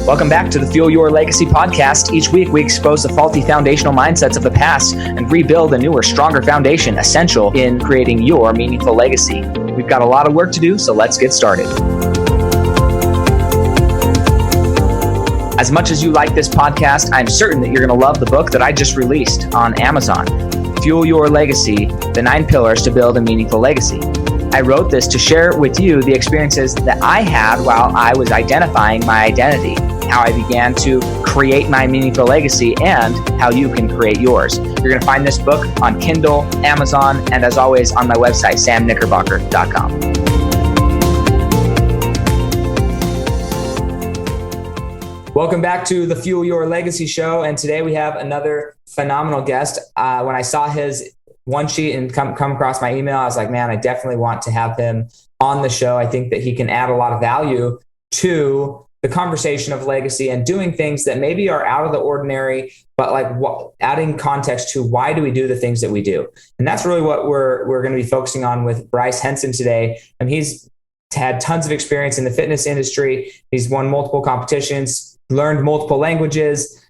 Welcome back to the Fuel Your Legacy podcast. Each week, we expose the faulty foundational mindsets of the past and rebuild a newer, stronger foundation essential in creating your meaningful legacy. We've got a lot of work to do, so let's get started. As much as you like this podcast, I'm certain that you're going to love the book that I just released on Amazon, Fuel Your Legacy, The 9 Pillars to Build a Meaningful Legacy. I wrote this to share with you the experiences that I had while I was identifying my identity, how I began to create my meaningful legacy, and how you can create yours. You're going to find this book on Kindle, Amazon, and as always on my website, samknickerbocker.com. Welcome back to the Fuel Your Legacy show. And today we have another phenomenal guest. When I saw his one sheet and come across my email, I was like, man, I definitely want to have him on the show. I think that he can add a lot of value to the conversation of legacy and doing things that maybe are out of the ordinary, but adding context to why do we do the things that we do. And that's really what we're going to be focusing on with Bryce Henson today. And he's had tons of experience in the fitness industry. He's won multiple competitions, learned multiple languages,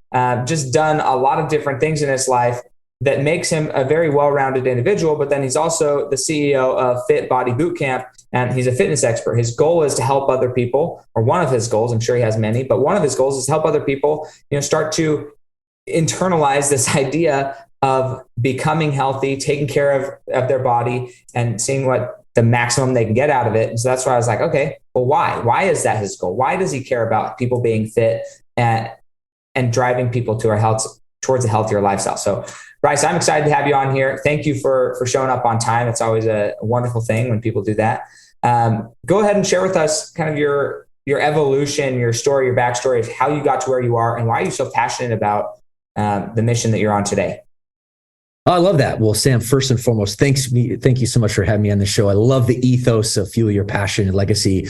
just done a lot of different things in his life that makes him a very well-rounded individual. But then he's also the CEO of Fit Body Bootcamp, and he's a fitness expert. His goal is to help other people, or one of his goals, I'm sure he has many, but one of his goals is to help other people, start to internalize this idea of becoming healthy, taking care of their body, and seeing what the maximum they can get out of it. And so that's why I was like, okay, well, why? Why is that his goal? Why does he care about people being fit and driving people to towards a healthier lifestyle? So Bryce, I'm excited to have you on here. Thank you for showing up on time. It's always a wonderful thing when people do that. Go ahead and share with us kind of your evolution, your story, your backstory of how you got to where you are and why are you so passionate about the mission that you're on today. Oh, I love that. Well, Sam, first and foremost, thank you so much for having me on the show. I love the ethos of Fuel Your Passion and Legacy.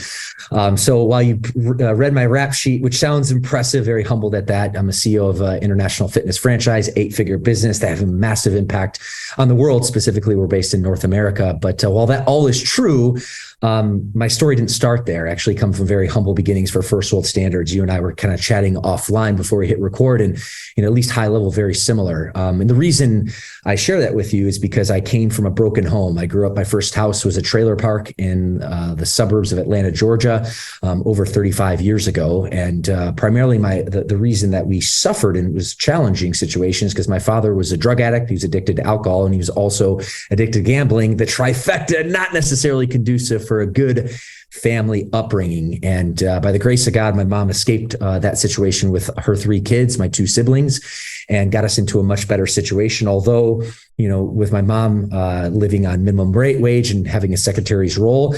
So while you read my rap sheet, which sounds impressive, very humbled at that. I'm a CEO of an international fitness franchise, 8-figure business that have a massive impact on the world. Specifically, we're based in North America. But while that all is true, my story didn't start there. I actually come from very humble beginnings for first world standards. You and I were kind of chatting offline before we hit record, and at least high level, very similar. And the reason I share that with you is because I came from a broken home. I grew up, my first house was a trailer park in the suburbs of Atlanta, Georgia, over 35 years ago. And primarily the reason that we suffered and was challenging situations because my father was a drug addict. He was addicted to alcohol and he was also addicted to gambling. The trifecta, not necessarily conducive for a good family upbringing. And by the grace of God, my mom escaped that situation with her 3 kids, my 2 siblings, and got us into a much better situation. Although, with my mom living on minimum wage and having a secretary's role,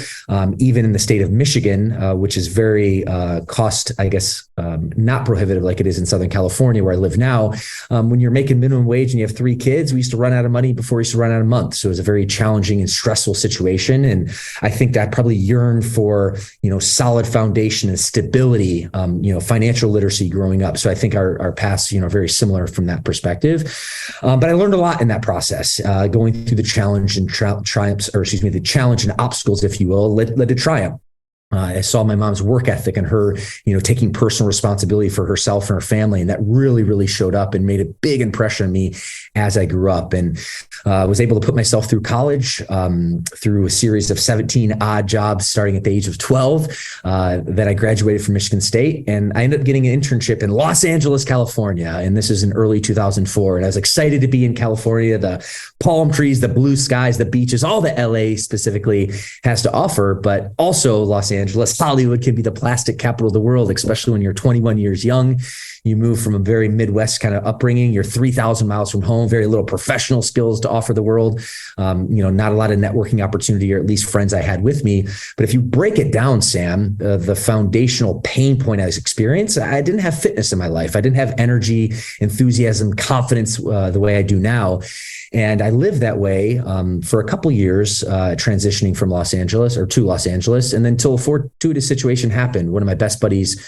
even in the state of Michigan, which is very cost, not prohibitive like it is in Southern California where I live now. When you're making minimum wage and you have 3 kids, we used to run out of money before we used to run out of month. So it was a very challenging and stressful situation. And I think that I probably yearned for, solid foundation and stability, financial literacy growing up. So I think our paths, very similar from that perspective. But I learned a lot in that process, going through the challenge and the challenge and obstacles, if you will, led to triumph. I saw my mom's work ethic and her, taking personal responsibility for herself and her family. And that really, really showed up and made a big impression on me as I grew up, and was able to put myself through college, through a series of 17 odd jobs starting at the age of 12. Then I graduated from Michigan State and I ended up getting an internship in Los Angeles, California. And this is in early 2004. And I was excited to be in California, the palm trees, the blue skies, the beaches, all that LA specifically has to offer, but also Los Angeles, Hollywood can be the plastic capital of the world, especially when you're 21 years young. You move from a very Midwest kind of upbringing. You're 3,000 miles from home, very little professional skills to offer the world. Not a lot of networking opportunity, or at least friends I had with me. But if you break it down, Sam, the foundational pain point I was experiencing, I didn't have fitness in my life. I didn't have energy, enthusiasm, confidence the way I do now. And I lived that way for a couple of years, transitioning from Los Angeles to Los Angeles. And then until a fortuitous situation happened. One of my best buddies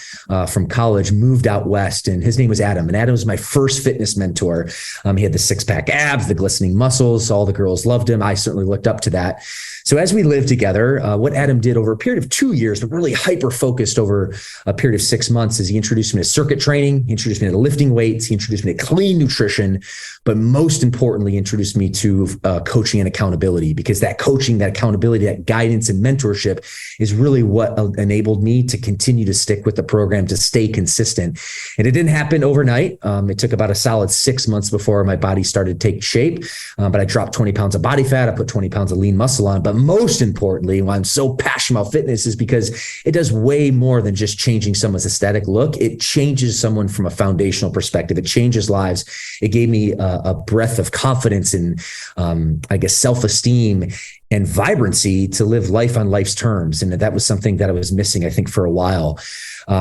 from college moved out west, and his name was Adam. And Adam was my first fitness mentor. He had the 6-pack abs, the glistening muscles. All the girls loved him. I certainly looked up to that. So as we lived together, what Adam did over a period of 2 years, but really hyper-focused over a period of 6 months, is he introduced me to circuit training, he introduced me to lifting weights, he introduced me to clean nutrition, but most importantly, introduced me to coaching and accountability, because that coaching, that accountability, that guidance and mentorship is really what enabled me to continue to stick with the program, to stay consistent. And it didn't happen overnight. It took about a solid 6 months before my body started to take shape. But I dropped 20 pounds of body fat. I put 20 pounds of lean muscle on. But most importantly, why I'm so passionate about fitness is because it does way more than just changing someone's aesthetic look. It changes someone from a foundational perspective. It changes lives. It gave me a breath of confidence and, I guess, self-esteem and vibrancy to live life on life's terms. And that was something that I was missing, I think, for a while.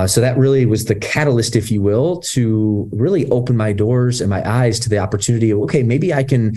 So that really was the catalyst, if you will, to really open my doors and my eyes to the opportunity of, okay, maybe I can,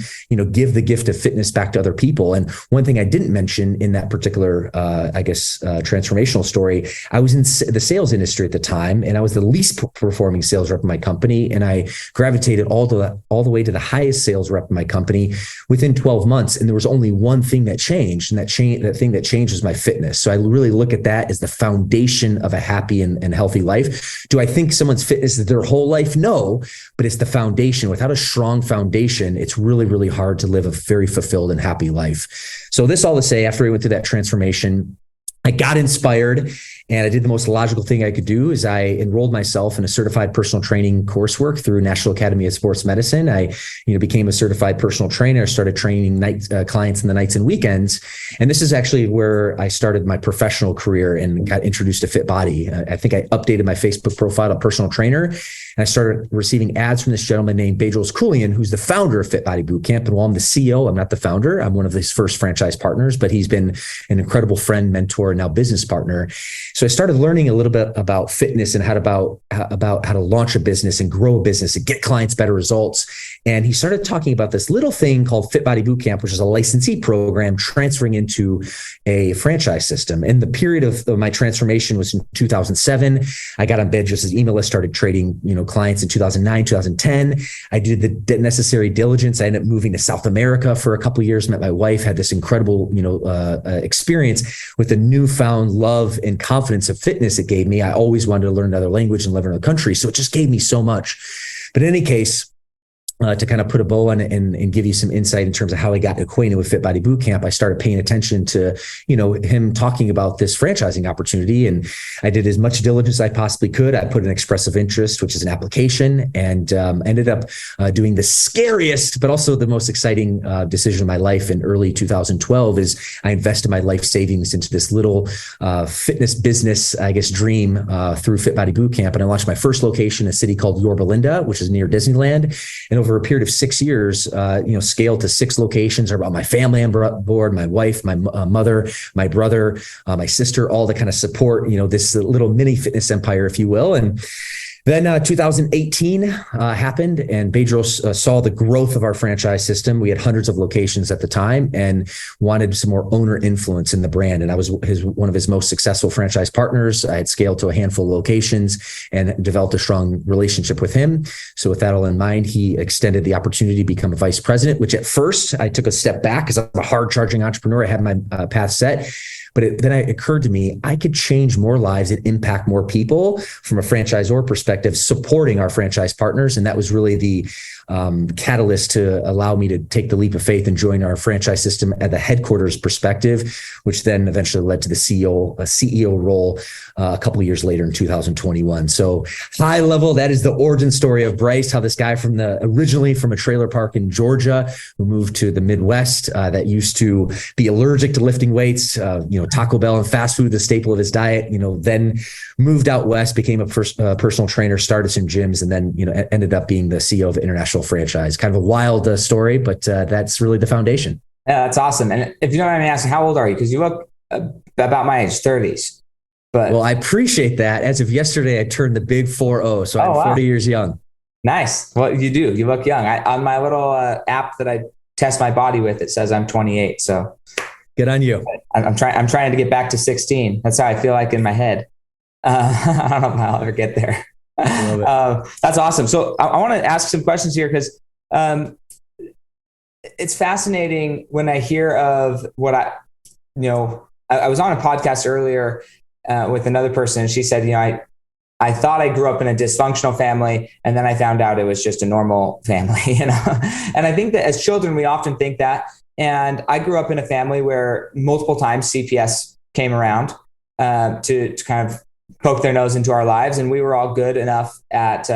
give the gift of fitness back to other people. And one thing I didn't mention in that particular, transformational story, I was in the sales industry at the time, and I was the least performing sales rep in my company. And I gravitated all the way to the highest sales rep in my company within 12 months. And there was only one thing that changed, and that thing that changed was my fitness. So I really look at that as the foundation of a happy and healthy life. Do I think someone's fitness is their whole life? No, but it's the foundation. Without a strong foundation, it's really, really hard to live a very fulfilled and happy life. So this all to say, after I went through that transformation, I got inspired, and I did the most logical thing I could do is I enrolled myself in a certified personal training coursework through National Academy of Sports Medicine. I, became a certified personal trainer, started training clients in the nights and weekends. And this is actually where I started my professional career and got introduced to Fit Body. I think I updated my Facebook profile to personal trainer, and I started receiving ads from this gentleman named Bedros Keuilian, who's the founder of Fit Body Bootcamp. And while I'm the CEO, I'm not the founder. I'm one of his first franchise partners, but he's been an incredible friend, mentor, and now business partner. So I started learning a little bit about fitness and how to launch a business and grow a business and get clients better results. And he started talking about this little thing called Fit Body Bootcamp, which is a licensee program transferring into a franchise system. And the period of my transformation was in 2007. I got on Bedros' email list, started trading, clients in 2009, 2010. I did the necessary diligence. I ended up moving to South America for a couple of years, met my wife, had this incredible, experience with the newfound love and confidence of fitness it gave me. I always wanted to learn another language and live in another country. So it just gave me so much. But in any case, to kind of put a bow on it and give you some insight in terms of how I got acquainted with Fit Body Bootcamp, I started paying attention to, him talking about this franchising opportunity. And I did as much diligence as I possibly could. I put an express of interest, which is an application, and ended up doing the scariest, but also the most exciting decision of my life in early 2012 is I invested my life savings into this little fitness business, dream through Fit Body Bootcamp. And I launched my first location in a city called Yorba Linda, which is near Disneyland. And over a period of 6 years, scaled to 6 locations. I brought my family on board, my wife, my mother, my brother, my sister, all to kind of support, this little mini fitness empire, if you will. And then 2018 happened, and Bedros saw the growth of our franchise system. We had hundreds of locations at the time and wanted some more owner influence in the brand. And I was one of his most successful franchise partners. I had scaled to a handful of locations and developed a strong relationship with him. So with that all in mind, he extended the opportunity to become a vice president, which at first I took a step back because I'm a hard charging entrepreneur. I had my path set. But then it occurred to me, I could change more lives and impact more people from a franchisor perspective, supporting our franchise partners. And that was really the catalyst to allow me to take the leap of faith and join our franchise system at the headquarters perspective, which then eventually led to the CEO role a couple of years later in 2021. So high level, that is the origin story of Bryce, how this guy originally from a trailer park in Georgia, who moved to the Midwest, that used to be allergic to lifting weights, Taco Bell and fast food, the staple of his diet, then moved out west, became a personal trainer, started some gyms, and then, ended up being the CEO of International Franchise. Kind of a wild story, but that's really the foundation. Yeah, that's awesome. And if you don't mind me asking, how old are you? Because you look about my age, 30s. But well, I appreciate that. As of yesterday, I turned the big 40, so I'm 40 years young. Nice. Well, you do. You look young. On my little app that I test my body with, it says I'm 28. So good on you. I'm trying to get back to 16. That's how I feel like in my head. I don't know if I'll ever get there. That's awesome. So I want to ask some questions here because it's fascinating when I hear of I was on a podcast earlier with another person, and she said, I thought I grew up in a dysfunctional family, and then I found out it was just a normal family, And I think that as children, we often think that. And I grew up in a family where multiple times CPS came around to kind of poke their nose into our lives, and we were all good enough at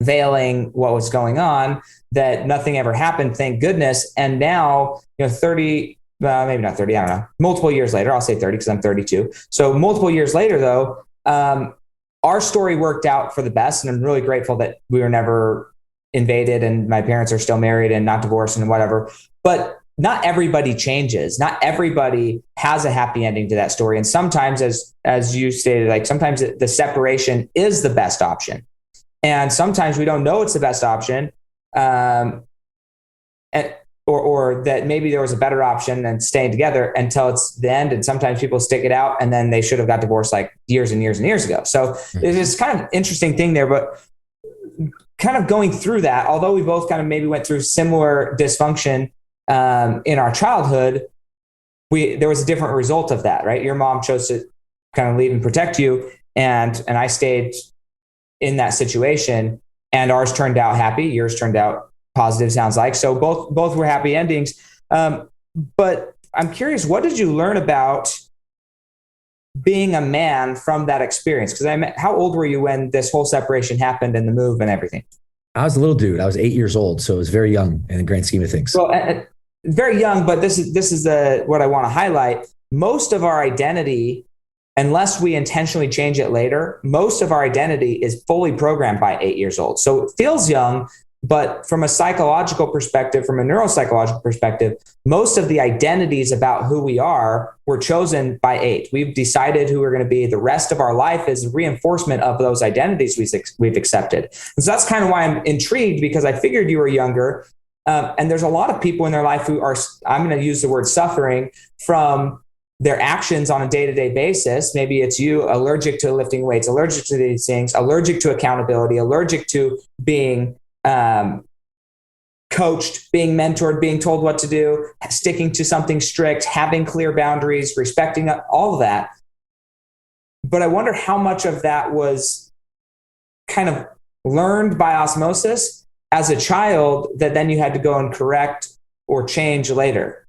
veiling what was going on that nothing ever happened, thank goodness. And now, 30, maybe not 30, I don't know, multiple years later, I'll say 30 because I'm 32. So multiple years later, though, our story worked out for the best. And I'm really grateful that we were never invaded and my parents are still married and not divorced and whatever. But not everybody changes. Not everybody has a happy ending to that story. And sometimes, as you stated, like sometimes the separation is the best option. And sometimes we don't know it's the best option. Or that maybe there was a better option than staying together until it's the end. And sometimes people stick it out and then they should have got divorced like years and years and years ago. So there's this kind of interesting thing there, but kind of going through that, although we both kind of maybe went through similar dysfunction in our childhood, there was a different result of that, right? Your mom chose to kind of leave and protect you. And I stayed in that situation, and ours turned out happy. Yours turned out positive, sounds like. So both were happy endings. But I'm curious, what did you learn about being a man from that experience? Because how old were you when this whole separation happened and the move and everything? I was a little dude. I was 8 years old, so it was very young in the grand scheme of things. Well, very young, but this is what I want to highlight. Most of our identity, unless we intentionally change it later, most of our identity is fully programmed by 8 years old. So it feels young, but from a psychological perspective, from a neuropsychological perspective, most of the identities about who we are were chosen by 8. We've decided who we're going to be. The rest of our life is reinforcement of those identities we've accepted. And so that's kind of why I'm intrigued, because I figured you were younger. And there's a lot of people in their life who are, I'm going to use the word suffering from their actions on a day-to-day basis. Maybe it's you allergic to lifting weights, allergic to these things, allergic to accountability, allergic to being coached, being mentored, being told what to do, sticking to something strict, having clear boundaries, respecting all of that. But I wonder how much of that was kind of learned by osmosis as a child that then you had to go and correct or change later.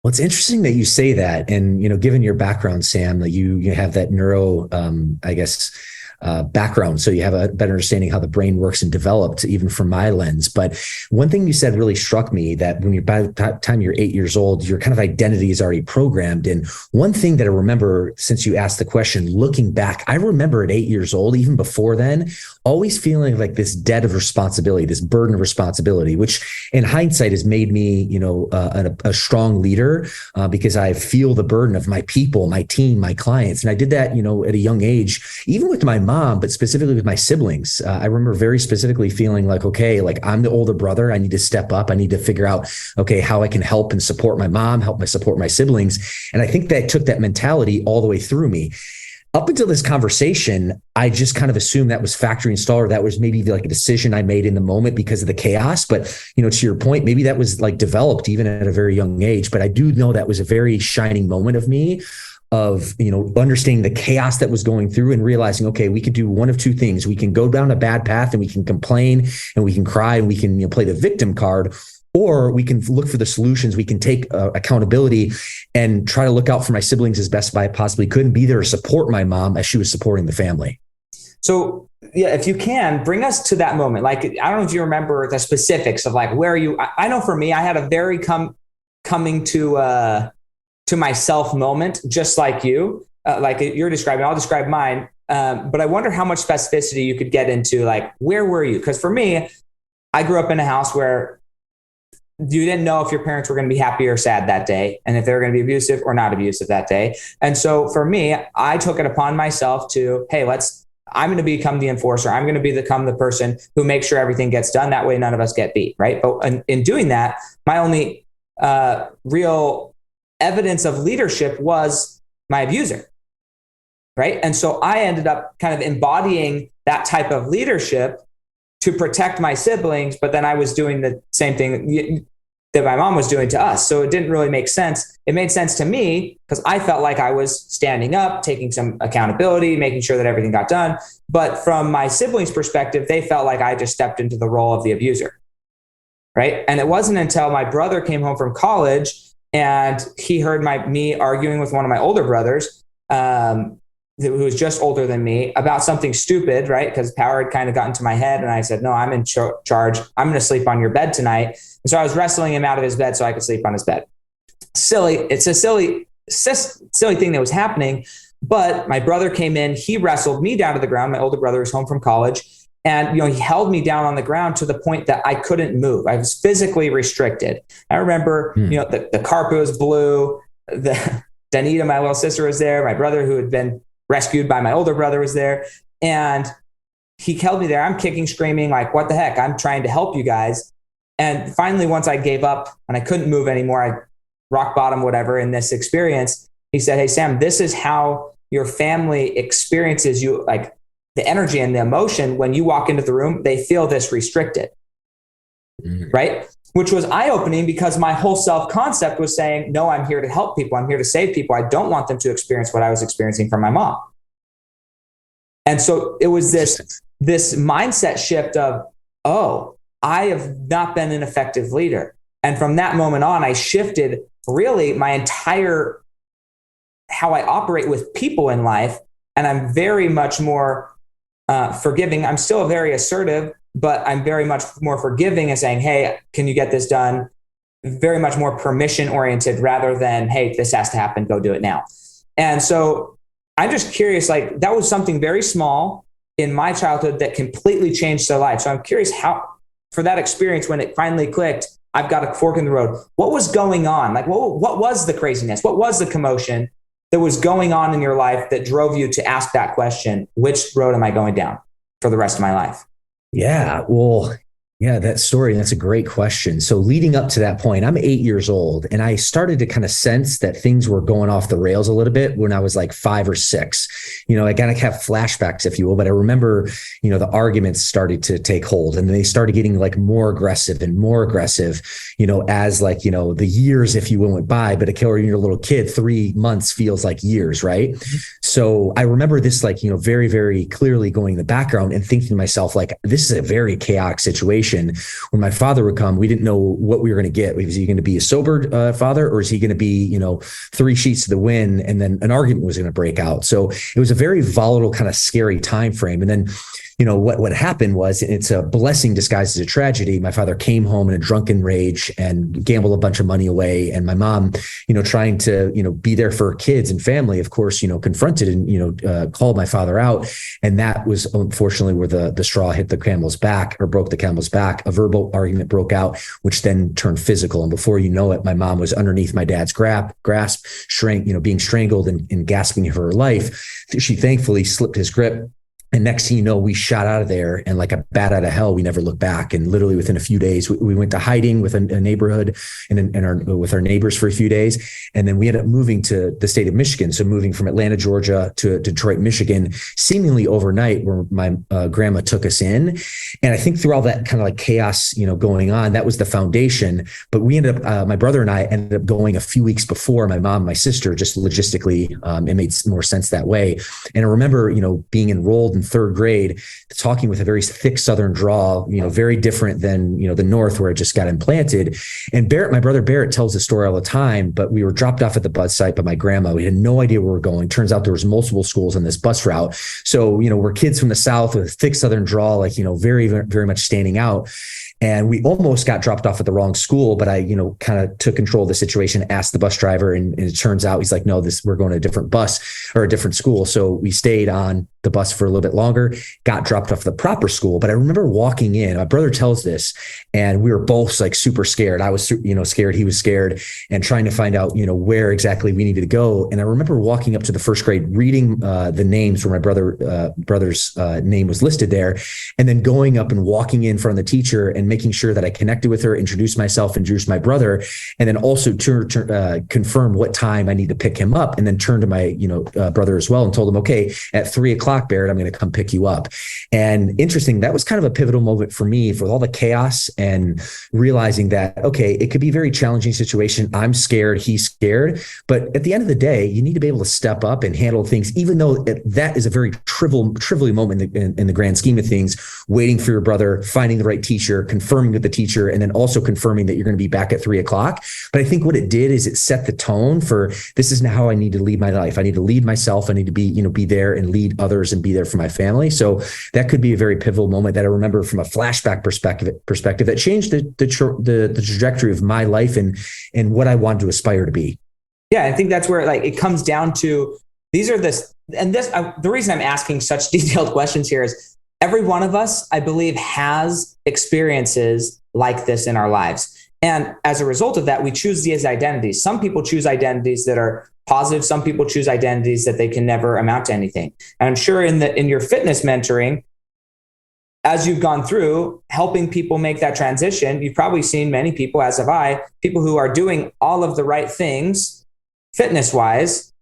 Well, it's interesting that you say that. And, given your background, Sam, that you have that neuro, background. So you have a better understanding how the brain works and developed, even from my lens. But one thing you said really struck me, that by the time you're 8 years old, your kind of identity is already programmed. And one thing that I remember, since you asked the question, looking back, I remember at 8 years old, even before then, always feeling like this debt of responsibility, this burden of responsibility, which in hindsight has made me, a strong leader because I feel the burden of my people, my team, my clients. And I did that, at a young age, even with my mom, but specifically with my siblings. I remember very specifically feeling like, okay, like I'm the older brother. I need to step up. I need to figure out, okay, how I can help and support my mom, support my siblings. And I think that took that mentality all the way through me. Up until this conversation, I just kind of assumed that was factory installer. That was maybe like a decision I made in the moment because of the chaos. But, to your point, maybe that was like developed even at a very young age. But I do know that was a very shining moment of me, of, understanding the chaos that was going through and realizing, okay, we could do one of two things. We can go down a bad path and we can complain and we can cry and we can play the victim card, or we can look for the solutions. We can take accountability and try to look out for my siblings as best I possibly could and be there to support my mom as she was supporting the family. So yeah, if you can bring us to that moment, like, I don't know if you remember the specifics of like, where you, I know for me, I had a very coming to myself moment, just like you, like you're describing. I'll describe mine. But I wonder how much specificity you could get into, like, where were you? Because for me, I grew up in a house where you didn't know if your parents were going to be happy or sad that day, and if they were going to be abusive or not abusive that day. And so for me, I took it upon myself to, hey, I'm going to become the enforcer. I'm going to become the person who makes sure everything gets done. That way, none of us get beat, right? But in doing that, my only real evidence of leadership was my abuser, right? And so I ended up kind of embodying that type of leadership to protect my siblings, but then I was doing the same thing. that my mom was doing to us. So it didn't really make sense. It made sense to me because I felt like I was standing up, taking some accountability, making sure that everything got done. But from my siblings' perspective, they felt like I just stepped into the role of the abuser. Right. And it wasn't until my brother came home from college and he heard me arguing with one of my older brothers, who was just older than me, about something stupid, right? Because power had kind of gotten to my head. And I said, no, I'm in charge. I'm going to sleep on your bed tonight. And so I was wrestling him out of his bed so I could sleep on his bed. It's a silly thing that was happening. But my brother came in, he wrestled me down to the ground. My older brother was home from college. And, he held me down on the ground to the point that I couldn't move. I was physically restricted. I remember, the carpet was blue. Danita, my little sister, was there. My brother, who had been rescued by my older brother, was there. And he held me there. I'm kicking, screaming, like, what the heck? I'm trying to help you guys. And finally, once I gave up and I couldn't move anymore, I rock bottom, whatever, in this experience, he said, hey, Sam, this is how your family experiences you, like the energy and the emotion. When you walk into the room, they feel this restricted, right? Which was eye-opening because my whole self-concept was saying, no, I'm here to help people. I'm here to save people. I don't want them to experience what I was experiencing from my mom. And so it was this mindset shift of, oh, I have not been an effective leader. And from that moment on, I shifted really my entire how I operate with people in life. And I'm very much more forgiving. I'm still very assertive, but I'm very much more forgiving and saying, hey, can you get this done? Very much more permission oriented rather than, hey, this has to happen, go do it now. And so I'm just curious, like that was something very small in my childhood that completely changed their life. So I'm curious how, for that experience, when it finally clicked, I've got a fork in the road. What was going on? Like, what was the craziness? What was the commotion that was going on in your life that drove you to ask that question, which road am I going down for the rest of my life? Yeah, well, yeah, that story, that's a great question. So leading up to that point, I'm 8 years old, and I started to kind of sense that things were going off the rails a little bit when I was like 5 or 6. I kind of have flashbacks, if you will, but I remember, the arguments started to take hold, and they started getting like more aggressive, as like, the years, if you will, went by. But when you're a little kid, 3 months feels like years, right? So I remember this, like, very, very clearly going in the background and thinking to myself, like, this is a very chaotic situation. When my father would come, we didn't know what we were going to get. Was he going to be a sober father, or is he going to be, 3 sheets to the wind, and then an argument was going to break out? So it was a very volatile, kind of scary time frame. And then, what happened was, it's a blessing disguised as a tragedy. My father came home in a drunken rage and gambled a bunch of money away. And my mom, trying to, be there for her kids and family, of course, confronted and, called my father out. And that was unfortunately where the straw hit the camel's back, or broke the camel's back. A verbal argument broke out, which then turned physical. And before you know it, my mom was underneath my dad's grasp, being strangled and gasping for her life. She thankfully slipped his grip. And next thing you know, we shot out of there, and like a bat out of hell, we never looked back. And literally within a few days, we went to hiding with a neighborhood and with our neighbors for a few days. And then we ended up moving to the state of Michigan. So moving from Atlanta, Georgia to Detroit, Michigan, seemingly overnight, where my grandma took us in. And I think through all that kind of like chaos, going on, that was the foundation. But we ended up, my brother and I ended up going a few weeks before my mom and my sister, just logistically, it made more sense that way. And I remember, being enrolled in 3rd grade, talking with a very thick Southern drawl, very different than, the North, where it just got implanted. And my brother Barrett tells the story all the time, but we were dropped off at the bus site by my grandma. We had no idea where we were going. Turns out there was multiple schools on this bus route. So, we're kids from the South with a thick Southern drawl, like, very, very much standing out. And we almost got dropped off at the wrong school, but I, kind of took control of the situation, asked the bus driver, and it turns out he's like, no, we're going to a different bus or a different school. So we stayed on the bus for a little bit longer, got dropped off the proper school. But I remember walking in, my brother tells this, and we were both like super scared. I was, scared. He was scared, and trying to find out, where exactly we needed to go. And I remember walking up to the 1st grade, reading the names where my brother's name was listed there, and then going up and walking in front of the teacher and making sure that I connected with her, introduced myself, introduced my brother, and then also to confirm what time I need to pick him up, and then turn to my, brother as well and told him, okay, at 3:00, o'clock, Barrett, I'm going to come pick you up. And interesting, that was kind of a pivotal moment for me, for all the chaos and realizing that, okay, it could be a very challenging situation. I'm scared, he's scared. But at the end of the day, you need to be able to step up and handle things, even though that is a very trivial moment in the grand scheme of things, waiting for your brother, finding the right teacher, confirming with the teacher, and then also confirming that you're going to be back at 3 o'clock. But I think what it did is it set the tone for, this is now how I need to lead my life. I need to lead myself. I need to be there and lead others and be there for my family. So that could be a very pivotal moment that I remember from a flashback perspective that changed the trajectory of my life and what I wanted to aspire to be. Yeah, I think that's where it comes down to, the reason I'm asking such detailed questions here is every one of us, I believe, has experiences like this in our lives. And as a result of that, we choose these identities. Some people choose identities that are positive. Some people choose identities that they can never amount to anything. And I'm sure in your fitness mentoring, as you've gone through helping people make that transition, you've probably seen many people, as have I, people who are doing all of the right things fitness-wise,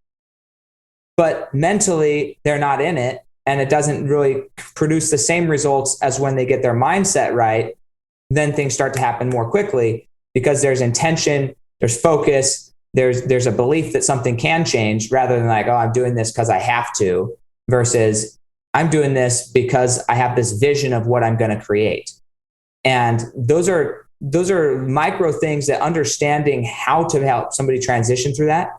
but mentally they're not in it, and it doesn't really produce the same results as when they get their mindset right. Then things start to happen more quickly because there's intention, there's focus, there's a belief that something can change, rather than like, oh, I'm doing this because I have to, versus I'm doing this because I have this vision of what I'm going to create. And those are micro things that understanding how to help somebody transition through that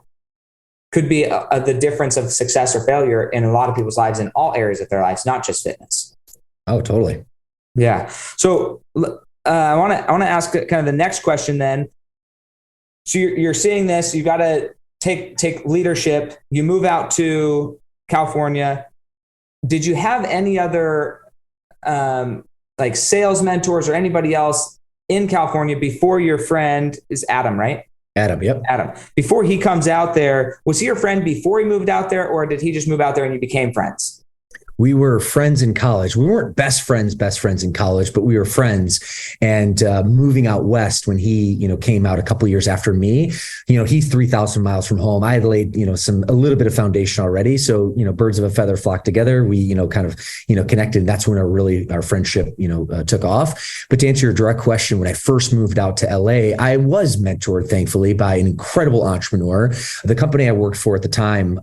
could be the difference of success or failure in a lot of people's lives in all areas of their lives, not just fitness. Oh, totally. Yeah. So I want to ask kind of the next question then. So you're seeing this, you got to take leadership. You move out to California. Did you have any other like sales mentors or anybody else in California before your friend is Adam, right? Adam, yep. Adam. Before he comes out there, was he your friend before he moved out there, or did he just move out there and you became friends? We were friends in college. We weren't best friends in college, but we were friends. And moving out west when he, came out a couple of years after me, he's 3,000 miles from home. I had laid, a little bit of foundation already. So, birds of a feather flock together. We, connected. And that's when our friendship, took off. But to answer your direct question, when I first moved out to LA, I was mentored, thankfully, by an incredible entrepreneur. The company I worked for at the time,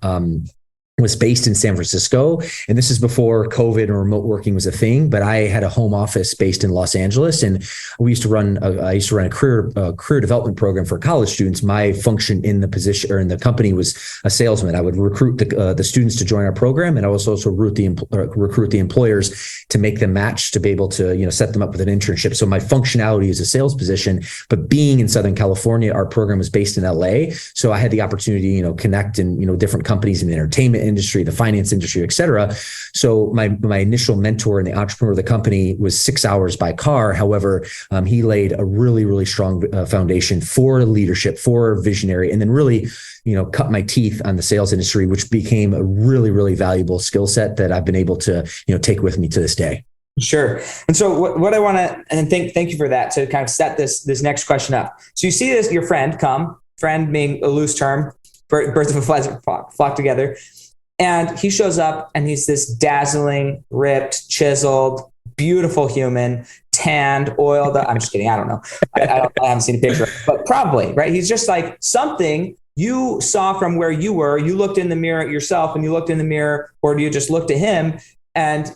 was based in San Francisco. And this is before COVID and remote working was a thing, but I had a home office based in Los Angeles. And I used to run a career development program for college students. My function in the position or in the company was a salesman. I would recruit the students to join our program. And I was also recruit the employers to make them match, to be able to, set them up with an internship. So my functionality is a sales position, but being in Southern California, our program was based in LA. So I had the opportunity, connect in, different companies in the entertainment industry, the finance industry, et cetera. So my initial mentor and the entrepreneur of the company was 6 hours by car. However, he laid a really, really strong foundation for leadership, for visionary, and then really, cut my teeth on the sales industry, which became a really, really valuable skill set that I've been able to, take with me to this day. Sure. And so what I want to, and thank you for that, to kind of set this next question up. So you see this, your friend being a loose term, birds of a feather flock together. And he shows up and he's this dazzling, ripped, chiseled, beautiful human, tanned, oiled up. I'm just kidding. I don't know. I haven't seen a picture, but probably, right? He's just like something you saw from where you were. You looked in the mirror at yourself and you looked in the mirror, or you just looked at him and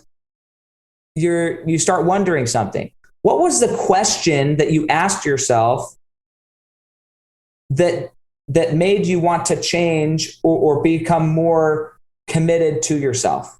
you start wondering something. What was the question that you asked yourself that made you want to change or become more committed to yourself?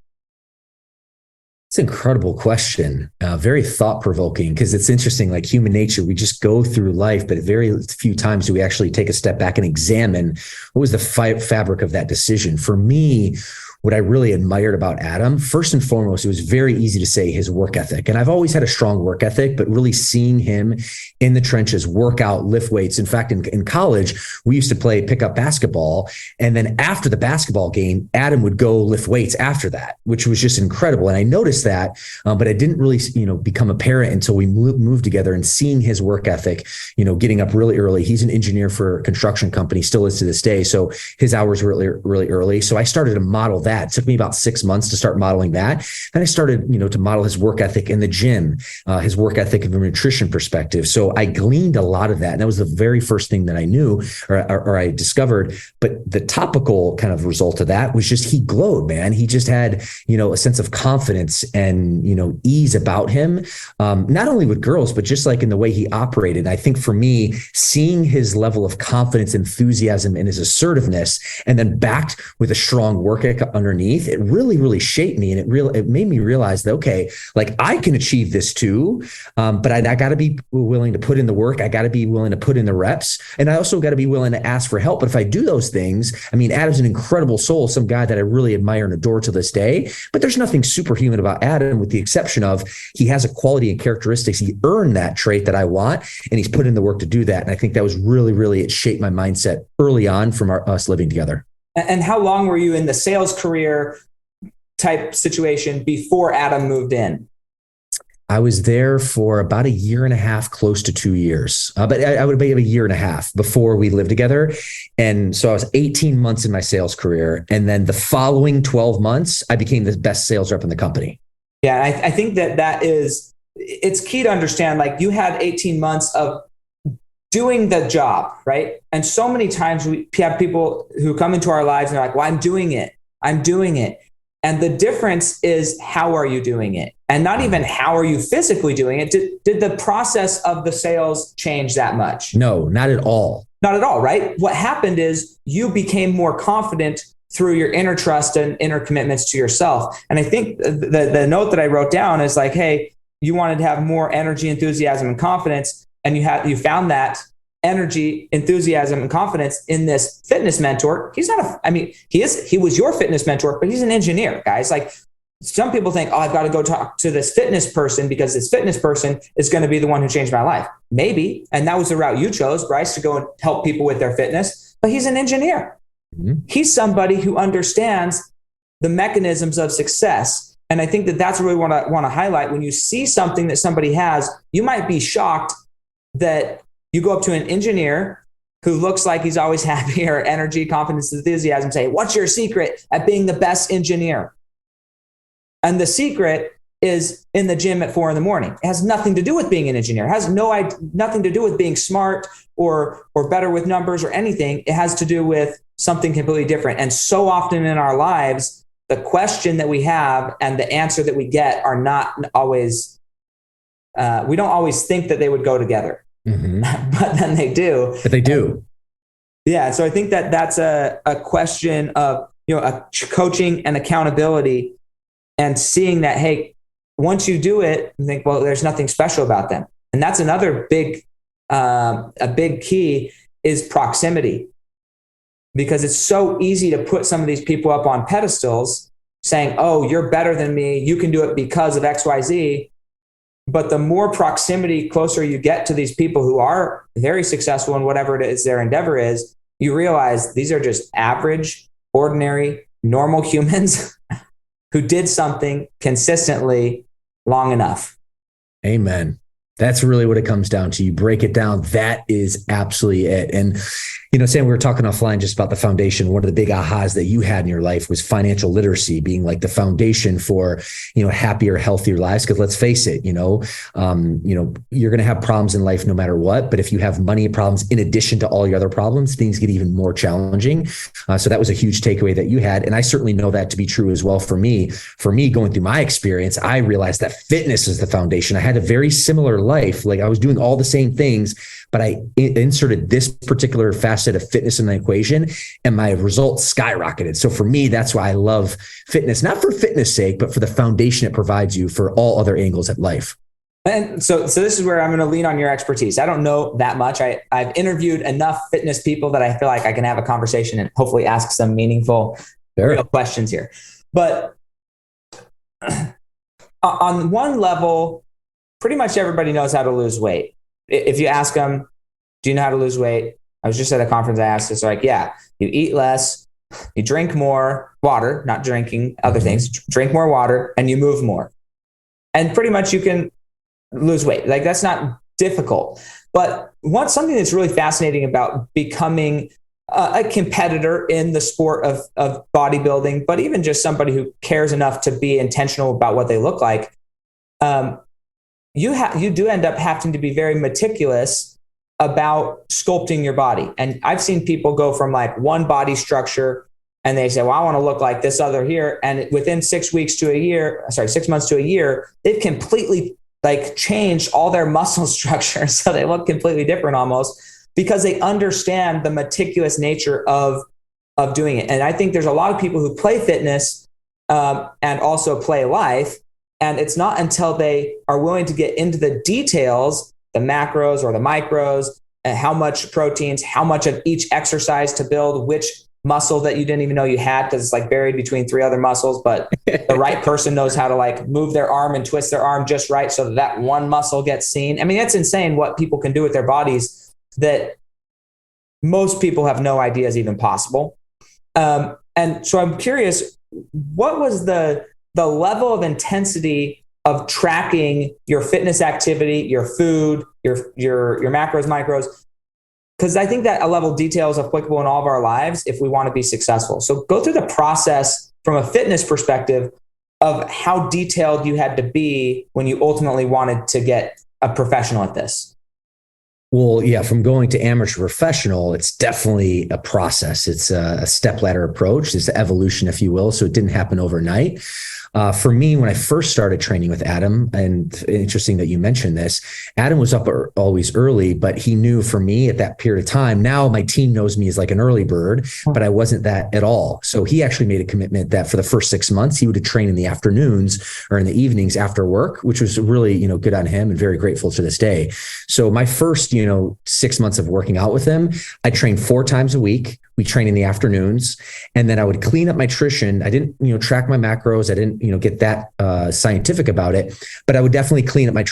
It's an incredible question. Very thought-provoking, because it's interesting, like human nature, we just go through life, but very few times do we actually take a step back and examine what was the fabric of that decision. For me, what I really admired about Adam, first and foremost, it was very easy to say his work ethic. And I've always had a strong work ethic, but really seeing him in the trenches, work out, lift weights. In fact, in college, we used to play pickup basketball. And then after the basketball game, Adam would go lift weights after that, which was just incredible. And I noticed that, but I didn't really, become apparent until we moved together, and seeing his work ethic, getting up really early. He's an engineer for a construction company, still is to this day. So his hours were really, really early. So I started to model that. It took me about 6 months to start modeling that. Then I started, to model his work ethic in the gym, his work ethic from a nutrition perspective. So I gleaned a lot of that. And that was the very first thing that I knew or I discovered. But the topical kind of result of that was just he glowed, man. He just had, a sense of confidence and, ease about him, not only with girls, but just like in the way he operated. And I think for me, seeing his level of confidence, enthusiasm, and his assertiveness, and then backed with a strong work ethic underneath, it really, really shaped me. And it made me realize that, okay, like I can achieve this too. But I got to be willing to put in the work. I got to be willing to put in the reps. And I also got to be willing to ask for help. But if I do those things, Adam's an incredible soul, some guy that I really admire and adore to this day, but there's nothing superhuman about Adam, with the exception of he has a quality and characteristics. He earned that trait that I want, and he's put in the work to do that. And I think that was really, really, it shaped my mindset early on from us living together. And how long were you in the sales career type situation before Adam moved in? I was there for about a year and a half, close to 2 years, but I would be a year and a half before we lived together. And so I was 18 months in my sales career. And then the following 12 months, I became the best sales rep in the company. Yeah. I think it's key to understand, like you had 18 months of doing the job, right? And so many times we have people who come into our lives and they're like, well, I'm doing it. And the difference is, how are you doing it? And not even how are you physically doing it? Did the process of the sales change that much? No, not at all. Not at all, right? What happened is you became more confident through your inner trust and inner commitments to yourself. And I think the note that I wrote down is like, hey, you wanted to have more energy, enthusiasm, and confidence. And you found that energy, enthusiasm, and confidence in this fitness mentor. He's not he was your fitness mentor, but he's an engineer, guys. Like, some people think, oh, I've got to go talk to this fitness person because this fitness person is going to be the one who changed my life. Maybe. And that was the route you chose, Bryce, to go and help people with their fitness. But he's an engineer. Mm-hmm. He's somebody who understands the mechanisms of success. And I think that's what we want to highlight. When you see something that somebody has, you might be shocked that you go up to an engineer who looks like he's always happy, or energy, confidence, enthusiasm, say, what's your secret at being the best engineer? And the secret is in the gym at 4 a.m. It has nothing to do with being an engineer. It has nothing to do with being smart or better with numbers or anything. It has to do with something completely different. And so often in our lives, the question that we have and the answer that we get are not always, we don't always think that they would go together. Mm-hmm. But then they do. But they do. Yeah. So I think that's a question of, a coaching and accountability, and seeing that, hey, once you do it, you think, well, there's nothing special about them. And that's another a big key is proximity, because it's so easy to put some of these people up on pedestals saying, oh, you're better than me. You can do it because of X, Y, Z. But the more proximity, closer you get to these people who are very successful in whatever it is their endeavor is, you realize these are just average, ordinary, normal humans who did something consistently long enough. Amen. That's really what it comes down to. You break it down. That is absolutely it. And, Sam, we were talking offline just about the foundation. One of the big ahas that you had in your life was financial literacy being like the foundation for, happier, healthier lives. Because let's face it, you're going to have problems in life no matter what. But if you have money problems in addition to all your other problems, things get even more challenging. So that was a huge takeaway that you had. And I certainly know that to be true as well for me. For me, going through my experience, I realized that fitness is the foundation. I had a very similar life. Like, I was doing all the same things, but I inserted this particular facet of fitness in the equation, and my results skyrocketed. So for me, that's why I love fitness, not for fitness sake, but for the foundation it provides you for all other angles at life. And so this is where I'm going to lean on your expertise. I don't know that much. I've interviewed enough fitness people that I feel like I can have a conversation and hopefully ask some meaningful real questions here. But on one level, pretty much everybody knows how to lose weight. If you ask them, do you know how to lose weight? I was just at a conference. I asked this, like, yeah, you eat less, you drink more water, not drinking other things, drink more water, and you move more. And pretty much you can lose weight. Like, that's not difficult. But something that's really fascinating about becoming a competitor in the sport of bodybuilding, but even just somebody who cares enough to be intentional about what they look like, you do end up having to be very meticulous about sculpting your body. And I've seen people go from like one body structure and they say, well, I want to look like this other here. And within 6 months to a year, they've completely like changed all their muscle structure. So they look completely different almost, because they understand the meticulous nature of doing it. And I think there's a lot of people who play fitness and also play life. And it's not until they are willing to get into the details, the macros or the micros, and how much proteins, how much of each exercise to build, which muscle that you didn't even know you had, because it's like buried between 3 other muscles, but the right person knows how to like move their arm and twist their arm just right so that one muscle gets seen. I mean, that's insane what people can do with their bodies that most people have no idea is even possible. And so I'm curious, what was the level of intensity of tracking your fitness activity, your food, your macros, micros? Because I think that a level of detail is applicable in all of our lives if we want to be successful. So go through the process from a fitness perspective of how detailed you had to be when you ultimately wanted to get a professional at this. Well, yeah, from going to amateur to professional, it's definitely a process. It's a stepladder approach. It's the evolution, if you will. So it didn't happen overnight. For me, when I first started training with Adam, and interesting that you mentioned this, Adam was up always early, but he knew for me at that period of time, now my team knows me as like an early bird, but I wasn't that at all. So he actually made a commitment that for the first 6 months, he would train in the afternoons or in the evenings after work, which was really, good on him and very grateful to this day. So my first, 6 months of working out with him, I trained 4 times a week. We train in the afternoons, and then I would clean up my nutrition. I didn't, track my macros. I didn't, get that scientific about it, but I would definitely clean up my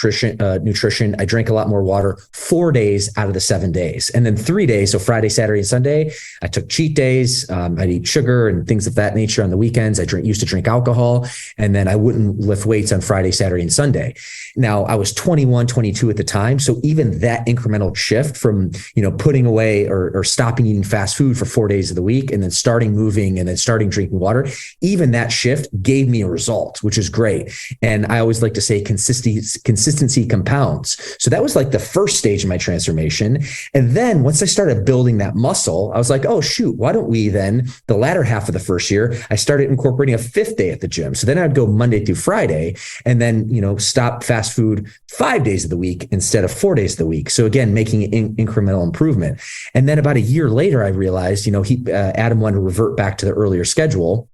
nutrition. I drank a lot more water 4 days out of the 7 days, and then 3 days. So Friday, Saturday, and Sunday, I took cheat days. I'd eat sugar and things of that nature on the weekends. I used to drink alcohol, and then I wouldn't lift weights on Friday, Saturday, and Sunday. Now I was 21, 22 at the time. So even that incremental shift from, putting away or stopping eating fast food for 4 days of the week and then starting moving and then starting drinking water, even that shift gave me a result, which is great. And I always like to say consistency compounds. So that was like the first stage of my transformation. And then once I started building that muscle, I was like, oh, shoot, why don't we then, the latter half of the first year, I started incorporating a 5th day at the gym. So then I'd go Monday through Friday and then, stop fast food 5 days of the week instead of 4 days of the week. So again, making an incremental improvement. And then about a year later, I realized, Adam wanted to revert back to the earlier schedule.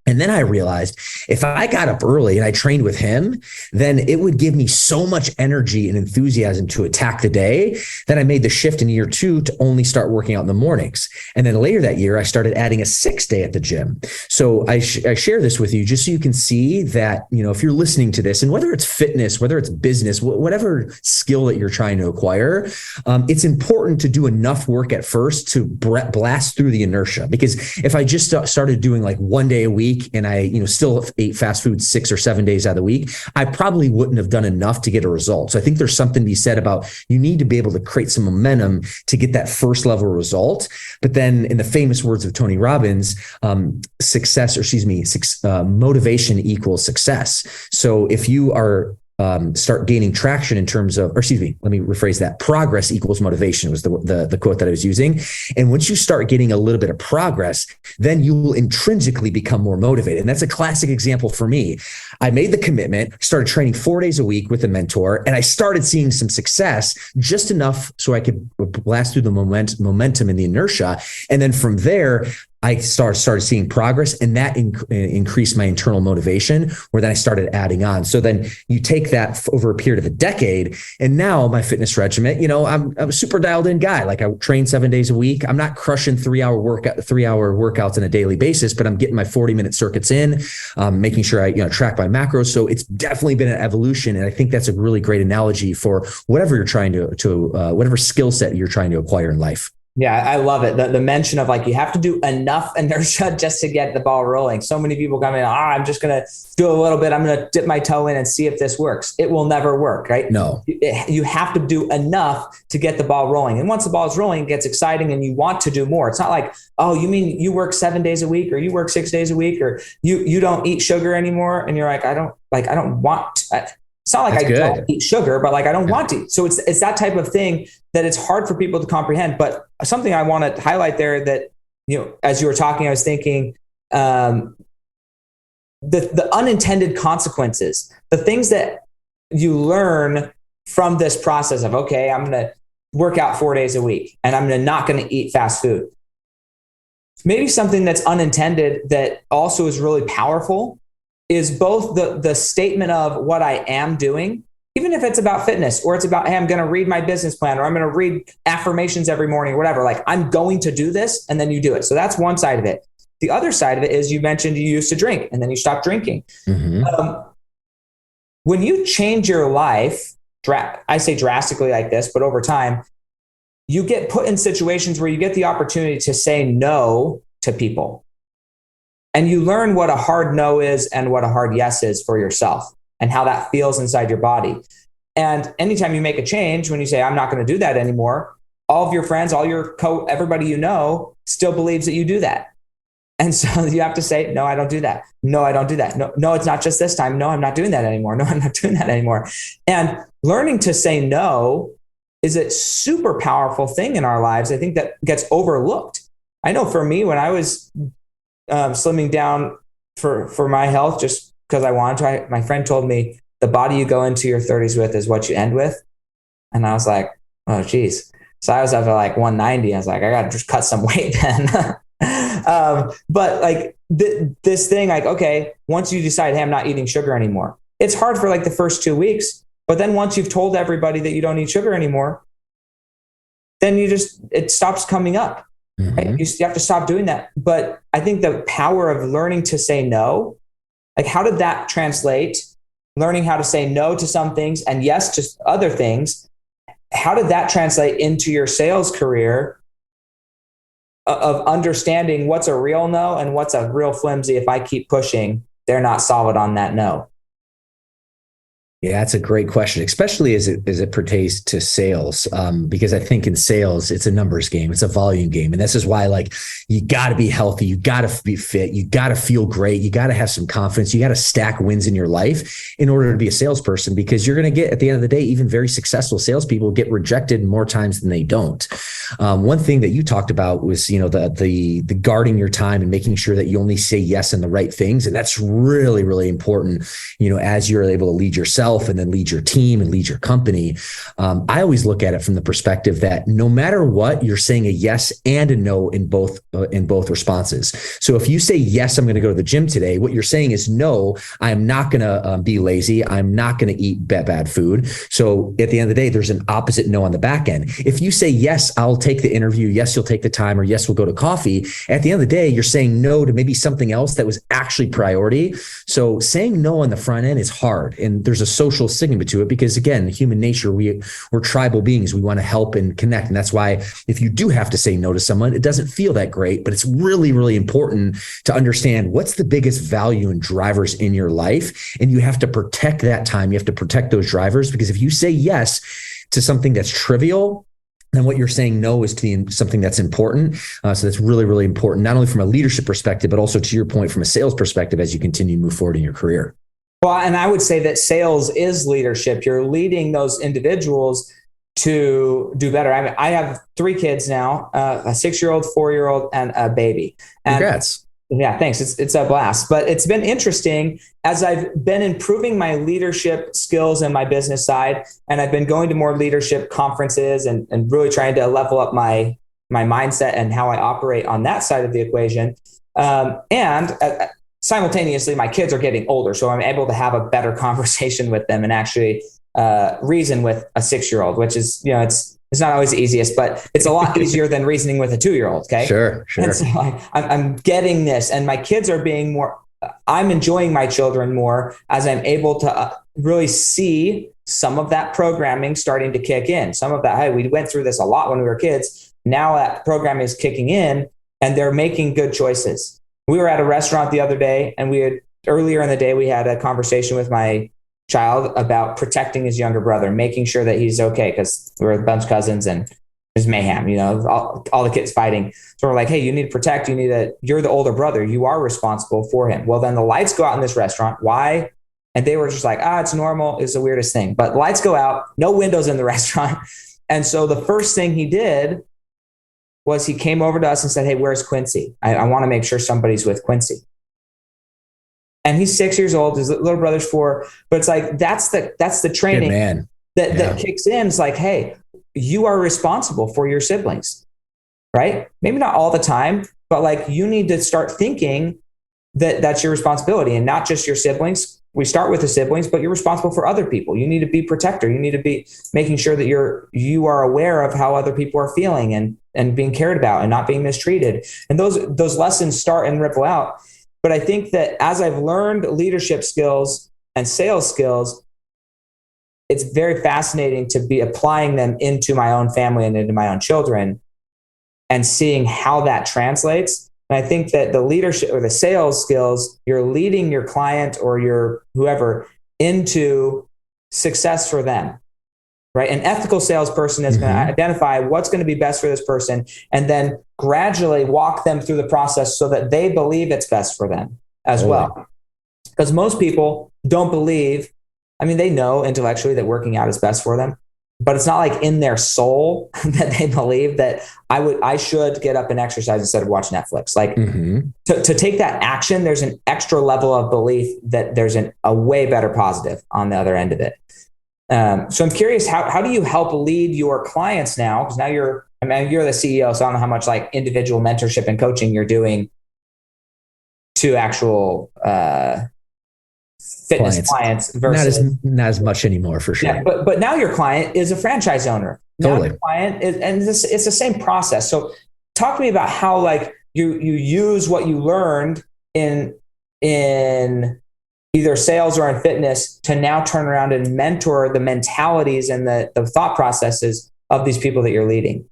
And then I realized if I got up early and I trained with him, then it would give me so much energy and enthusiasm to attack the day that I made the shift in year 2 to only start working out in the mornings. And then later that year, I started adding a 6th day at the gym. So I share this with you just so you can see that, if you're listening to this, and whether it's fitness, whether it's business, whatever skill that you're trying to acquire, it's important to do enough work at first to blast through the inertia. Because if I just started doing like 1 day a week, and I, still ate fast food 6 or 7 days out of the week, I probably wouldn't have done enough to get a result. So I think there's something to be said about you need to be able to create some momentum to get that first level result. But then in the famous words of Tony Robbins, motivation equals success. So if you are start gaining traction in terms of, let me rephrase that. Progress equals motivation was the quote that I was using. And once you start getting a little bit of progress, then you will intrinsically become more motivated. And that's a classic example for me. I made the commitment, started training 4 days a week with a mentor, and I started seeing some success, just enough so I could blast through the momentum and the inertia. And then from there, I started seeing progress, and that increased my internal motivation, where then I started adding on. So then you take that over a period of a decade, and now my fitness regimen, I'm a super dialed in guy. Like I train 7 days a week. I'm not crushing 3 hour workouts on a daily basis, but I'm getting my 40-minute circuits in, making sure I track my macros. So it's definitely been an evolution, and I think that's a really great analogy for whatever you're trying to whatever skill set you're trying to acquire in life. Yeah, I love it. The mention of like, you have to do enough inertia just to get the ball rolling. So many people come in, I'm just going to do a little bit. I'm going to dip my toe in and see if this works. It will never work, right? No. You have to do enough to get the ball rolling. And once the ball is rolling, it gets exciting and you want to do more. It's not like, oh, you mean you work 7 days a week, or you work 6 days a week, or you don't eat sugar anymore. And you're like, I don't want to. It's not like don't eat sugar, but like I don't want to. So it's that type of thing that it's hard for people to comprehend. But something I want to highlight there that, as you were talking, I was thinking the unintended consequences, the things that you learn from this process of, okay, I'm going to work out 4 days a week and I'm not going to eat fast food. Maybe something that's unintended that also is really powerful is both the statement of what I am doing, even if it's about fitness, or it's about, hey, I'm going to read my business plan, or I'm going to read affirmations every morning, or whatever. Like, I'm going to do this, and then you do it. So that's one side of it. The other side of it is, you mentioned you used to drink and then you stopped drinking. Mm-hmm. When you change your life, I say drastically like this, but over time, you get put in situations where you get the opportunity to say no to people. And you learn what a hard no is and what a hard yes is for yourself, and how that feels inside your body. And anytime you make a change, when you say, I'm not going to do that anymore, all of your friends, everybody still believes that you do that. And so you have to say, no, I don't do that. No, I don't do that. No, it's not just this time. No, I'm not doing that anymore. No, I'm not doing that anymore. And learning to say no is a super powerful thing in our lives. I think that gets overlooked. I know for me, when I was slimming down for my health, just because I wanted to, my friend told me, the body you go into your 30s with is what you end with. And I was like, oh, geez. So I was up at like 190. I was like, I got to just cut some weight then. But like this thing, like, okay, once you decide, hey, I'm not eating sugar anymore, it's hard for like the first 2 weeks. But then once you've told everybody that you don't eat sugar anymore, then it stops coming up. Mm-hmm. Right? You have to stop doing that. But I think the power of learning to say no, like, how did that translate? Learning how to say no to some things and yes to other things. How did that translate into your sales career of understanding what's a real no and what's a real flimsy, if I keep pushing, they're not solid on that no? Yeah, that's a great question, especially as it pertains to sales, because I think in sales, it's a numbers game. It's a volume game. And this is why, like, you got to be healthy. You got to be fit. You got to feel great. You got to have some confidence. You got to stack wins in your life in order to be a salesperson, because you're going to get, at the end of the day, even very successful salespeople get rejected more times than they don't. One thing that you talked about was, the guarding your time and making sure that you only say yes and the right things. And that's really, really important, as you're able to lead yourself and then lead your team and lead your company. I always look at it from the perspective that no matter what, you're saying a yes and a no in both responses. So if you say, yes, I'm going to go to the gym today, what you're saying is, no, I'm not going to be lazy. I'm not going to eat bad food. So at the end of the day, there's an opposite no on the back end. If you say, yes, I'll take the interview. Yes, you'll take the time, or yes, we'll go to coffee. At the end of the day, you're saying no to maybe something else that was actually priority. So saying no on the front end is hard. And there's a social stigma to it, because again, human nature, we're tribal beings. We want to help and connect. And that's why if you do have to say no to someone, it doesn't feel that great, but it's really, really important to understand what's the biggest value and drivers in your life. And you have to protect that time. You have to protect those drivers, because if you say yes to something that's trivial, then what you're saying no is to something that's important. So that's really, really important, not only from a leadership perspective, but also, to your point, from a sales perspective, as you continue to move forward in your career. Well, and I would say that sales is leadership. You're leading those individuals to do better. I mean, I have 3 kids now, a 6-year-old, 4-year-old, and a baby. And congrats. Yeah, thanks. It's a blast. But it's been interesting as I've been improving my leadership skills and my business side, and I've been going to more leadership conferences and really trying to level up my mindset and how I operate on that side of the equation. Simultaneously, my kids are getting older, so I'm able to have a better conversation with them and actually reason with a 6-year-old, which is, it's not always the easiest, but it's a lot easier than reasoning with a 2-year-old. Okay. Sure. And so I'm getting this, and my kids are being more, I'm enjoying my children more as I'm able to really see some of that programming starting to kick in. Some of that, hey, we went through this a lot when we were kids. now that program is kicking in and they're making good choices. We were at a restaurant the other day, and earlier in the day, we had a conversation with my child about protecting his younger brother, making sure that he's okay, because we were a bunch of cousins and there's mayhem, all the kids fighting. So we're like, hey, you need to protect, you're the older brother. You are responsible for him. Well, then the lights go out in this restaurant. Why? And they were just like, it's normal. It's the weirdest thing. But lights go out, no windows in the restaurant. And so the first thing he did was he came over to us and said, hey, where's Quincy? I want to make sure somebody's with Quincy. And he's 6 years old. His little brother's 4. But it's like, that's the training that kicks in. It's like, hey, you are responsible for your siblings, right? Maybe not all the time, but like you need to start thinking that that's your responsibility, and not just your siblings. We start with the siblings, but you're responsible for other people. You need to be protector. You need to be making sure that you are aware of how other people are feeling and being cared about and not being mistreated. And those lessons start and ripple out. But I think that as I've learned leadership skills and sales skills, it's very fascinating to be applying them into my own family and into my own children and seeing how that translates. And I think that the leadership or the sales skills, you're leading your client or your whoever into success for them, right? An ethical salesperson is going to identify what's going to be best for this person and then gradually walk them through the process so that they believe it's best for them as well. Because most people don't believe, they know intellectually that working out is best for them, but it's not like in their soul that they believe that I should get up and exercise instead of watch Netflix. Like to take that action, there's an extra level of belief that there's a way better positive on the other end of it. So I'm curious, how do you help lead your clients now? Because now you're the CEO, so I don't know how much like individual mentorship and coaching you're doing to actual fitness clients versus not as much anymore, for sure. Yeah, but now your client is a franchise owner. Now your client is, and it's the same process. So talk to me about how like you use what you learned in either sales or in fitness to now turn around and mentor the mentalities and the thought processes of these people that you're leading.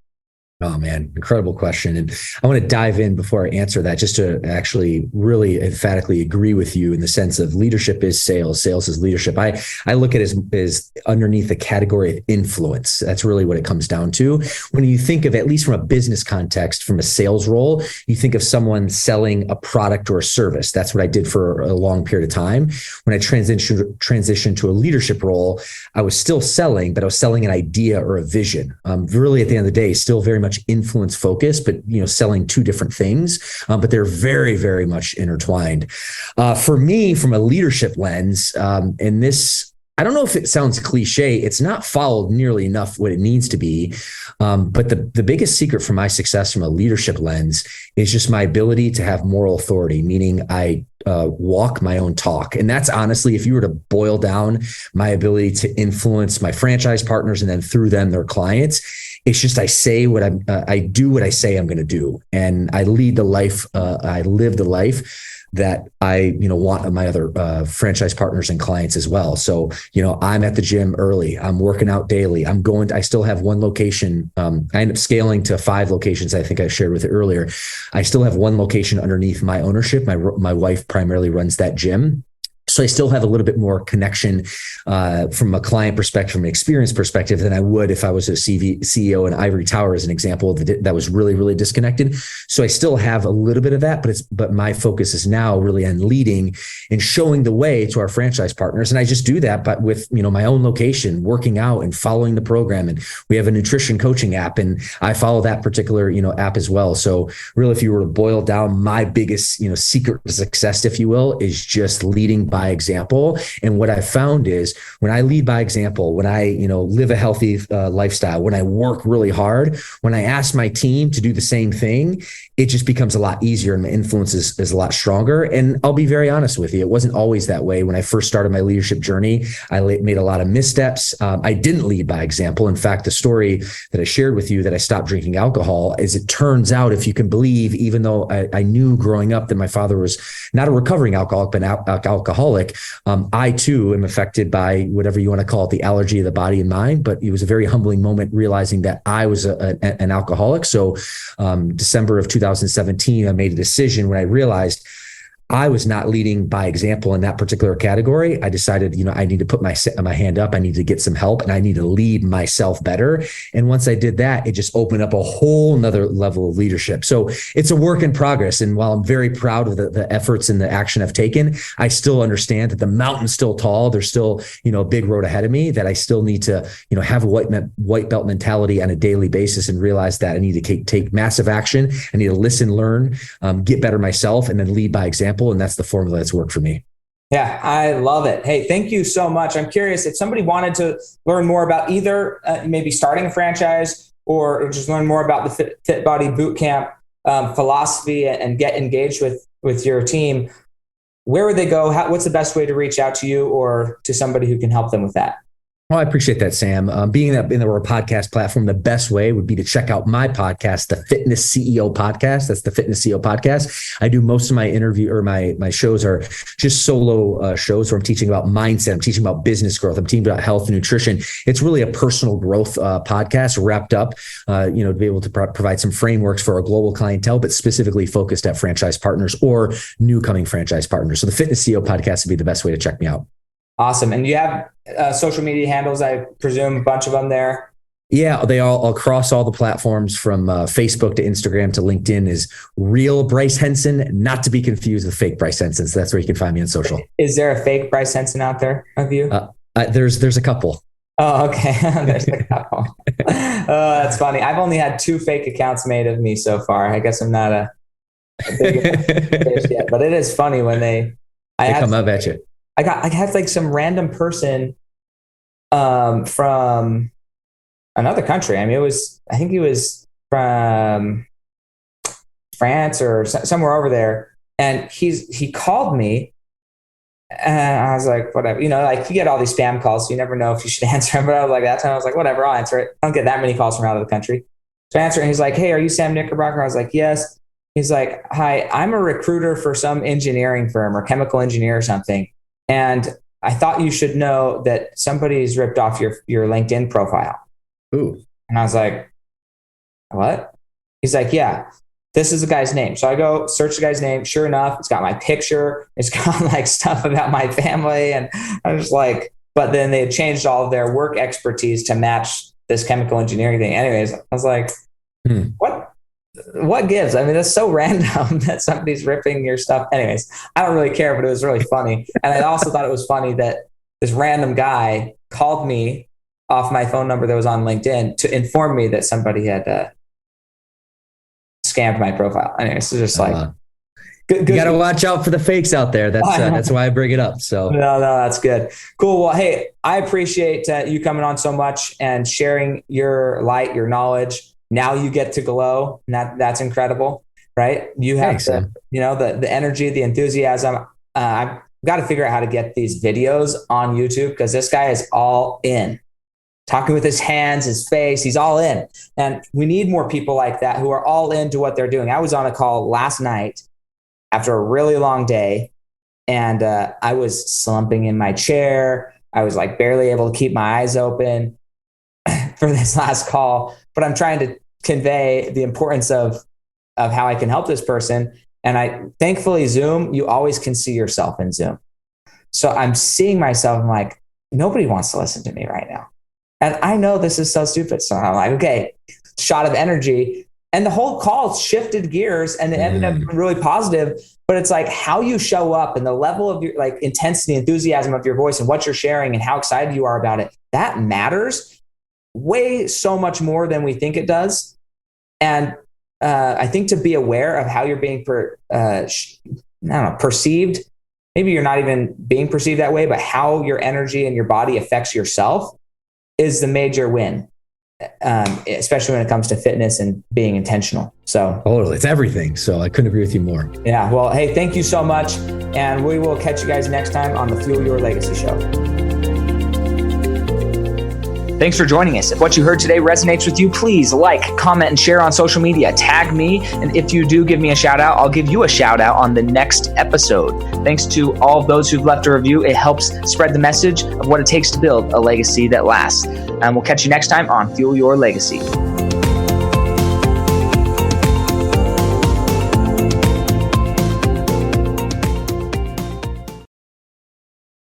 Oh man, incredible question. And I want to dive in before I answer that, just to actually really emphatically agree with you in the sense of leadership is sales, sales is leadership. I look at it as underneath the category of influence. That's really what it comes down to. When you think of, at least from a business context, from a sales role, you think of someone selling a product or a service. That's what I did for a long period of time. When I transitioned to a leadership role, I was still selling, but I was selling an idea or a vision. Really at the end of the day, still very much influence focused, but selling two different things, but they're very, very much intertwined. For me, from a leadership lens, and this, I don't know if it sounds cliche, it's not followed nearly enough what it needs to be. But the biggest secret for my success from a leadership lens is just my ability to have moral authority, meaning I walk my own talk. And that's honestly, if you were to boil down my ability to influence my franchise partners and then through them, their clients, it's just I do what I say I'm going to do, and I lead the life. I live the life that I want my other franchise partners and clients as well. So I'm at the gym early. I'm working out daily. I still have one location. I end up scaling to 5 locations. I think I shared with you earlier. I still have one location underneath my ownership. My wife primarily runs that gym. So I still have a little bit more connection from a client perspective, from an experience perspective, than I would if I was a CEO in Ivory Tower, as an example, that was really, really disconnected. So I still have a little bit of that, but my focus is now really on leading and showing the way to our franchise partners. And I just do that, but with my own location, working out and following the program. And we have a nutrition coaching app, and I follow that particular app as well. So really, if you were to boil down my biggest secret to success, if you will, is just leading by example. And what I found is when I lead by example, when I, live a healthy lifestyle, when I work really hard, when I ask my team to do the same thing, it just becomes a lot easier and my influence is a lot stronger. And I'll be very honest with you, it wasn't always that way. When I first started my leadership journey, I made a lot of missteps. I didn't lead by example. In fact, the story that I shared with you that I stopped drinking alcohol is, it turns out, if you can believe, even though I knew growing up that my father was not a recovering alcoholic, but an alcoholic, alcoholic, I too am affected by whatever you want to call it, the allergy of the body and mind. But it was a very humbling moment realizing that I was an alcoholic. So December of 2017, I made a decision when I realized I was not leading by example in that particular category. I decided, I need to put my hand up. I need to get some help and I need to lead myself better. And once I did that, it just opened up a whole nother level of leadership. So it's a work in progress. And while I'm very proud of the efforts and the action I've taken, I still understand that the mountain's still tall. There's still, a big road ahead of me, that I still need to, have a white belt mentality on a daily basis and realize that I need to take massive action. I need to listen, learn, get better myself, and then lead by example. And that's the formula that's worked for me. Yeah, I love it. Hey, thank you so much. I'm curious if somebody wanted to learn more about either maybe starting a franchise or just learn more about the Fit Body Bootcamp philosophy and get engaged with your team, where would they go? What's the best way to reach out to you or to somebody who can help them with that? Well, I appreciate that, Sam. Being in the podcast platform, the best way would be to check out my podcast, the Fitness CEO Podcast. That's the Fitness CEO Podcast. I do most of my my shows are just solo shows where I'm teaching about mindset. I'm teaching about business growth. I'm teaching about health and nutrition. It's really a personal growth podcast wrapped up, to be able to provide some frameworks for a global clientele, but specifically focused at franchise partners or new coming franchise partners. So the Fitness CEO Podcast would be the best way to check me out. Awesome. And you have social media handles, I presume, a bunch of them there? Yeah, they all across all the platforms from Facebook to Instagram to LinkedIn is Real Bryce Henson, not to be confused with fake Bryce Henson. So that's where you can find me on social. Is there a fake Bryce Henson out there of you? There's a couple. Oh, okay. There's a couple. That's funny. I've only had 2 fake accounts made of me so far. I guess I'm not a big enough yet, but it is funny when they come up at you. I had like some random person from another country. I mean, I think he was from France or somewhere over there. And he called me and I was like, whatever, like you get all these spam calls, so you never know if you should answer them. But I was like, that time I was like, whatever, I'll answer it. I don't get that many calls from out of the country. So I answered and he's like, hey, are you Sam Knickerbocker? I was like, yes. He's like, hi, I'm a recruiter for some engineering firm or chemical engineer or something. And I thought you should know that somebody's ripped off your LinkedIn profile. Ooh. And I was like, what? He's like, yeah, this is the guy's name. So I go search the guy's name. Sure enough, it's got my picture. It's got like stuff about my family. And I was like, but then they had changed all of their work expertise to match this chemical engineering thing. Anyways, I was like, what gives? I mean, that's so random that somebody's ripping your stuff. Anyways, I don't really care, but it was really funny. And I also thought it was funny that this random guy called me off my phone number that was on LinkedIn to inform me that somebody had scammed my profile. Anyways, it's just like, good. You got to watch out for the fakes out there. That's why I bring it up. So no, that's good. Cool. Well, hey, I appreciate you coming on so much and sharing your light, your knowledge. Now you get to glow, and that's incredible, right? You have the energy, the enthusiasm. I've got to figure out how to get these videos on YouTube because this guy is all in. Talking with his hands, his face, he's all in. And we need more people like that who are all into what they're doing. I was on a call last night after a really long day, and I was slumping in my chair. I was like barely able to keep my eyes open for this last call, but I'm trying to convey the importance of how I can help this person. And thankfully Zoom, you always can see yourself in Zoom. So I'm seeing myself. I'm like, nobody wants to listen to me right now. And I know this is so stupid. So I'm like, okay, shot of energy. And the whole call shifted gears and it ended up really positive. But it's like how you show up and the level of your like intensity, enthusiasm of your voice and what you're sharing and how excited you are about it. That matters way so much more than we think it does. And I think to be aware of how you're being perceived, maybe you're not even being perceived that way, but how your energy and your body affects yourself is the major win, especially when it comes to fitness and being intentional. So totally, it's everything. So I couldn't agree with you more. Yeah. Well, hey, thank you so much. And we will catch you guys next time on the Fuel Your Legacy Show. Thanks for joining us. If what you heard today resonates with you, please like, comment, and share on social media. Tag me. And if you do give me a shout out, I'll give you a shout out on the next episode. Thanks to all of those who've left a review. It helps spread the message of what it takes to build a legacy that lasts. And we'll catch you next time on Fuel Your Legacy.